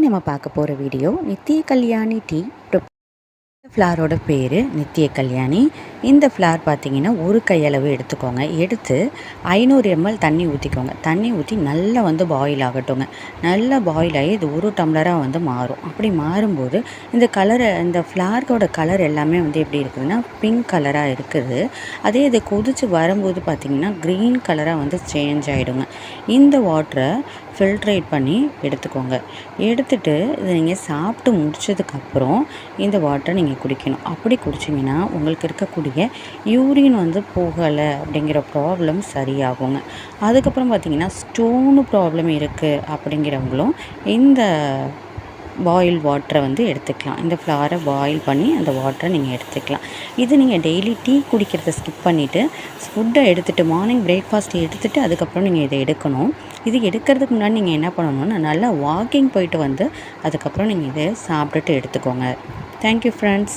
நம்ம பார்க்க போகிற வீடியோ நித்திய கல்யாணி டீ. ஃப்ளாரோட பேர் நித்திய கல்யாணி. இந்த ஃப்ளார் பார்த்திங்கன்னா ஒரு கையளவு எடுத்துக்கோங்க. எடுத்து 500 ml தண்ணி ஊற்றிக்கோங்க. தண்ணி ஊற்றி நல்லா பாயில் ஆகட்டுங்க. நல்லா பாயில் ஆகி இது ஒரு டம்ளராக மாறும். அப்படி மாறும்போது இந்த ஃப்ளாரோட கலர் எல்லாமே எப்படி இருக்குதுன்னா பிங்க் கலராக இருக்குது. அதே இது கொதித்து வரும்போது பார்த்திங்கன்னா க்ரீன் கலராக சேஞ்ச் ஆகிடுங்க. இந்த வாட்டரை ஃபில்ட்ரேட் பண்ணி எடுத்துக்கோங்க. எடுத்துகிட்டு இதை நீங்கள் சாப்பிட்டு முடிச்சதுக்கப்புறம் இந்த வாட்டரை நீங்கள் குடிக்கணும். அப்படி குடிச்சிங்கன்னா உங்களுக்கு இருக்கக்கூடிய யூரின் போகலை அப்படிங்கிற ப்ராப்ளம் சரியாகுங்க. அதுக்கப்புறம் பார்த்திங்கன்னா ஸ்டோனு ப்ராப்ளம் இருக்குது அப்படிங்கிறவங்களும் இந்த பாயில் வாட்டரை எடுத்துக்கலாம். இந்த ஃப்ளாரை பாயில் பண்ணி அந்த வாட்டரை நீங்கள் எடுத்துக்கலாம். இது நீங்கள் டெய்லி டீ குடிக்கிறத ஸ்கிப் பண்ணிவிட்டு ஃபுட்டை எடுத்துகிட்டு மார்னிங் பிரேக்ஃபாஸ்ட் எடுத்துகிட்டு அதுக்கப்புறம் நீங்கள் இதை எடுக்கணும். இது எடுக்கிறதுக்கு முன்னாடி நீங்கள் என்ன பண்ணணும்னா நல்லா வாக்கிங் போயிட்டு அதுக்கப்புறம் நீங்கள் இதை சாப்பிட்டுட்டு எடுத்துக்கோங்க. Thank you friends.